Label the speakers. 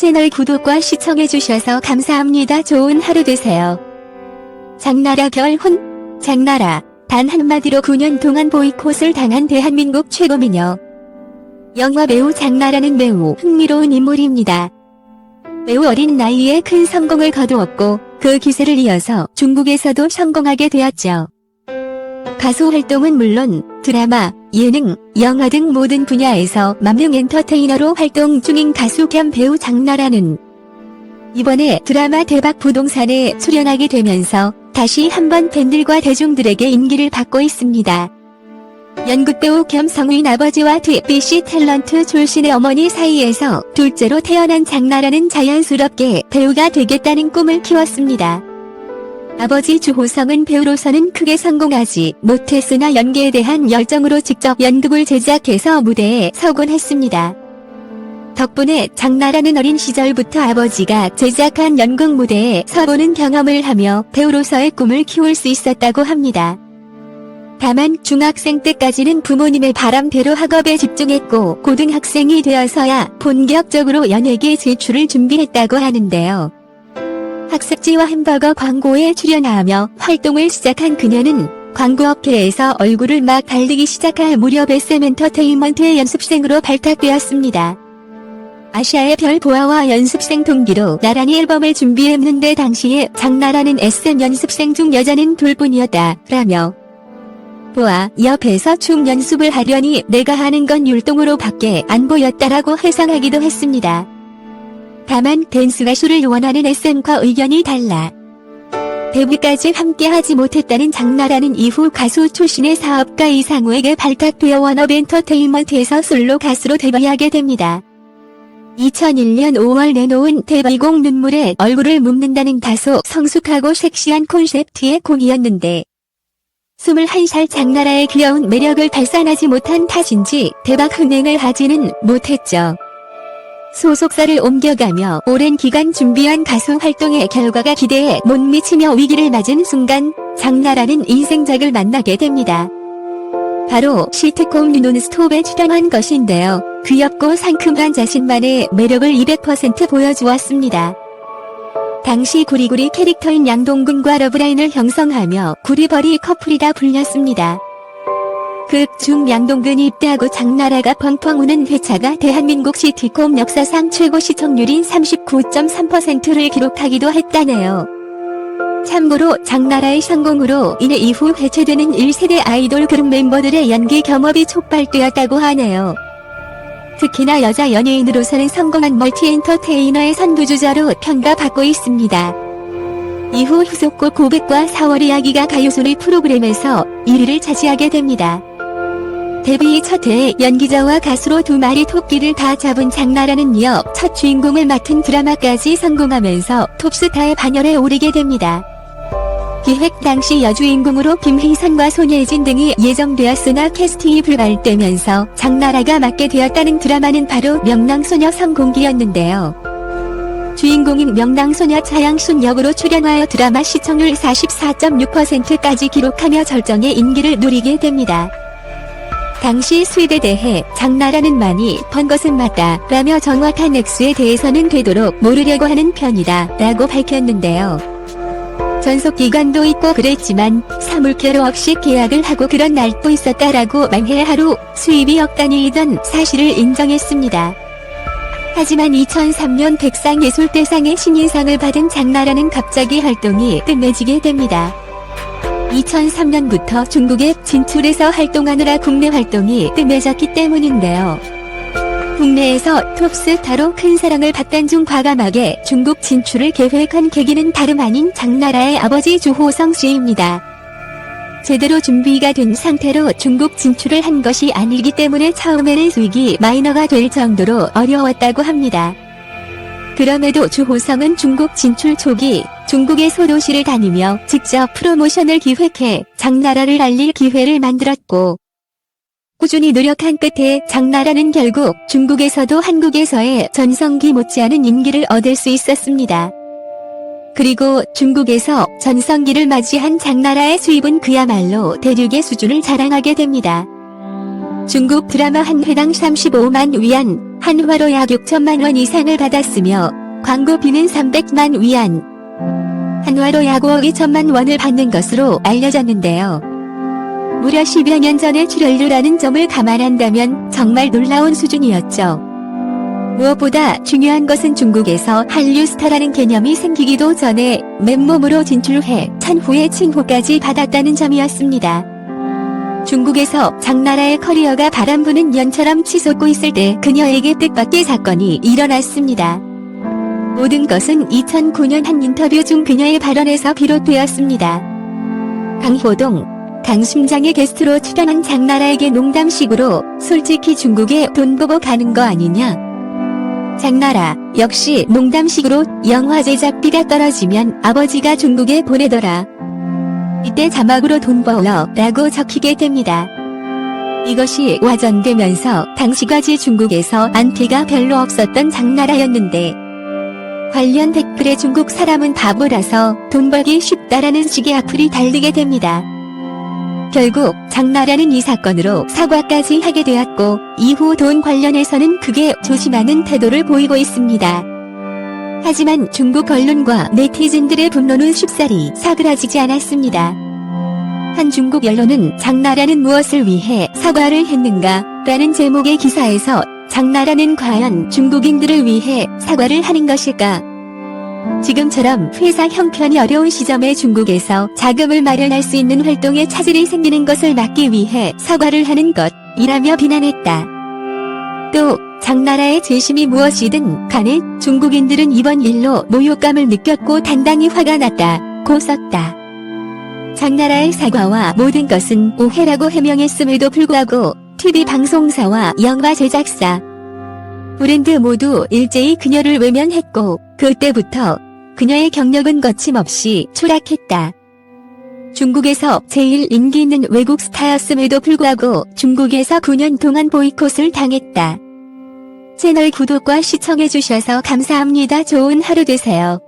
Speaker 1: 채널 구독과 시청해주셔서 감사합니다. 좋은 하루 되세요. 장나라 결혼? 장나라, 단 한마디로 9년 동안 보이콧을 당한 대한민국 최고 미녀. 영화 배우 장나라는 매우 흥미로운 인물입니다. 매우 어린 나이에 큰 성공을 거두었고 그 기세를 이어서 중국에서도 성공하게 되었죠. 가수 활동은 물론 드라마, 예능, 영화 등 모든 분야에서 만능 엔터테이너로 활동 중인 가수 겸 배우 장나라는 이번에 드라마 대박 부동산에 출연하게 되면서 다시 한번 팬들과 대중들에게 인기를 받고 있습니다. 연극배우 겸 성인 아버지와 TBC 탤런트 출신의 어머니 사이에서 둘째로 태어난 장나라는 자연스럽게 배우가 되겠다는 꿈을 키웠습니다. 아버지 주호성은 배우로서는 크게 성공하지 못했으나 연기에 대한 열정으로 직접 연극을 제작해서 무대에 서곤 했습니다. 덕분에 장나라는 어린 시절부터 아버지가 제작한 연극 무대에 서보는 경험을 하며 배우로서의 꿈을 키울 수 있었다고 합니다. 다만 중학생 때까지는 부모님의 바람대로 학업에 집중했고 고등학생이 되어서야 본격적으로 연예계 진출을 준비했다고 하는데요. 학습지와 햄버거 광고에 출연하며 활동을 시작한 그녀는 광고업계에서 얼굴을 막 달리기 시작할 무렵 SM엔터테인먼트의 연습생으로 발탁되었습니다. 아시아의 별 보아와 연습생 동기로 나란히 앨범을 준비했는데 당시에 장나라는 SM 연습생 중 여자는 둘뿐이었다 라며 보아 옆에서 춤 연습을 하려니 내가 하는 건 율동으로 밖에 안 보였다라고 회상하기도 했습니다. 다만 댄스 가수를 원하는 SM과 의견이 달라 데뷔까지 함께 하지 못했다는 장나라는 이후 가수 출신의 사업가 이상우에게 발탁되어 워너벤터테인먼트에서 솔로 가수로 데뷔하게 됩니다. 2001년 5월 내놓은 데뷔곡 눈물에 얼굴을 묻는다는 다소 성숙하고 섹시한 콘셉트의 곡이었는데 21살 장나라의 귀여운 매력을 발산하지 못한 탓인지 대박 흥행을 하지는 못했죠. 소속사를 옮겨가며 오랜 기간 준비한 가수 활동의 결과가 기대에 못 미치며 위기를 맞은 순간 장나라는 인생작을 만나게 됩니다. 바로 시트콤 논스톱에 출연한 것인데요. 귀엽고 상큼한 자신만의 매력을 200% 보여주었습니다. 당시 구리구리 캐릭터인 양동근과 러브라인을 형성하며 구리버리 커플이라 불렸습니다. 극 중 양동근이 입대하고 장나라가 펑펑 우는 회차가 대한민국 시트콤 역사상 최고 시청률인 39.3%를 기록하기도 했다네요. 참고로 장나라의 성공으로 인해 이후 해체되는 1세대 아이돌 그룹 멤버들의 연기 겸업이 촉발되었다고 하네요. 특히나 여자 연예인으로서는 성공한 멀티 엔터테이너의 선두주자로 평가받고 있습니다. 이후 후속곡 고백과 4월 이야기가 가요소리 프로그램에서 1위를 차지하게 됩니다. 데뷔 첫 해에 연기자와 가수로 두 마리 토끼를 다 잡은 장나라는 이어 첫 주인공을 맡은 드라마까지 성공하면서 톱스타의 반열에 오르게 됩니다. 기획 당시 여주인공으로 김희선과 손예진 등이 예정되었으나 캐스팅이 불발되면서 장나라가 맡게 되었다는 드라마는 바로 명랑소녀 성공기였는데요. 주인공인 명랑소녀 차양순 역으로 출연하여 드라마 시청률 44.6%까지 기록하며 절정의 인기를 누리게 됩니다. 당시 수입에 대해 장나라는 많이 번 것은 맞다 라며 정확한 액수에 대해서는 되도록 모르려고 하는 편이다 라고 밝혔는데요. 전속기간도 있고 그랬지만 사물캐로 없이 계약을 하고 그런 날도 있었다라고 만회 하루 수입이 억 단위이던 사실을 인정했습니다. 하지만 2003년 백상예술대상의 신인상을 받은 장나라는 갑자기 활동이 뜸해지게 됩니다. 2003년부터 중국에 진출해서 활동하느라 국내 활동이 뜸해졌기 때문인데요. 국내에서 톱스타로 큰 사랑을 받던 중 과감하게 중국 진출을 계획한 계기는 다름 아닌 장나라의 아버지 주호성 씨입니다. 제대로 준비가 된 상태로 중국 진출을 한 것이 아니기 때문에 처음에는 수익이 마이너가 될 정도로 어려웠다고 합니다. 그럼에도 주호성은 중국 진출 초기 중국의 소도시를 다니며 직접 프로모션을 기획해 장나라를 알릴 기회를 만들었고 꾸준히 노력한 끝에 장나라는 결국 중국에서도 한국에서의 전성기 못지않은 인기를 얻을 수 있었습니다. 그리고 중국에서 전성기를 맞이한 장나라의 수입은 그야말로 대륙의 수준을 자랑하게 됩니다. 중국 드라마 한 회당 35만 위안, 한화로 약 6천만 원 이상을 받았으며 광고비는 300만 위안, 한화로 약 5억 2천만 원을 받는 것으로 알려졌는데요. 무려 10여 년 전의 출연료라는 점을 감안한다면 정말 놀라운 수준이었죠. 무엇보다 중요한 것은 중국에서 한류 스타라는 개념이 생기기도 전에 맨몸으로 진출해 찬후의 칭호까지 받았다는 점이었습니다. 중국에서 장나라의 커리어가 바람부는 연처럼 치솟고 있을 때 그녀에게 뜻밖의 사건이 일어났습니다. 모든 것은 2009년 한 인터뷰 중 그녀의 발언에서 비롯되었습니다. 강호동, 강심장의 게스트로 출연한 장나라에게 농담식으로 솔직히 중국에 돈 보고 가는 거 아니냐? 장나라, 역시 농담식으로 영화 제작비가 떨어지면 아버지가 중국에 보내더라. 이때 자막으로 돈 벌어 라고 적히게 됩니다. 이것이 와전되면서 당시까지 중국에서 안티가 별로 없었던 장나라였는데 관련 댓글에 중국 사람은 바보라서 돈 벌기 쉽다라는 식의 악플이 달리게 됩니다. 결국 장나라는 이 사건으로 사과까지 하게 되었고 이후 돈 관련해서는 크게 조심하는 태도를 보이고 있습니다. 하지만 중국 언론과 네티즌들의 분노는 쉽사리 사그라지지 않았습니다. 한 중국 언론은 장나라는 무엇을 위해 사과를 했는가? 라는 제목의 기사에서 장나라는 과연 중국인들을 위해 사과를 하는 것일까? 지금처럼 회사 형편이 어려운 시점에 중국에서 자금을 마련할 수 있는 활동에 차질이 생기는 것을 막기 위해 사과를 하는 것이라며 비난했다. 또 장나라의 재심이 무엇이든 간에 중국인들은 이번 일로 모욕감을 느꼈고 단단히 화가 났다고 썼다. 장나라의 사과와 모든 것은 오해라고 해명했음에도 불구하고 TV 방송사와 영화 제작사, 브랜드 모두 일제히 그녀를 외면했고 그때부터 그녀의 경력은 거침없이 추락했다. 중국에서 제일 인기 있는 외국 스타였음에도 불구하고 중국에서 9년 동안 보이콧을 당했다. 채널 구독과 시청해주셔서 감사합니다. 좋은 하루 되세요.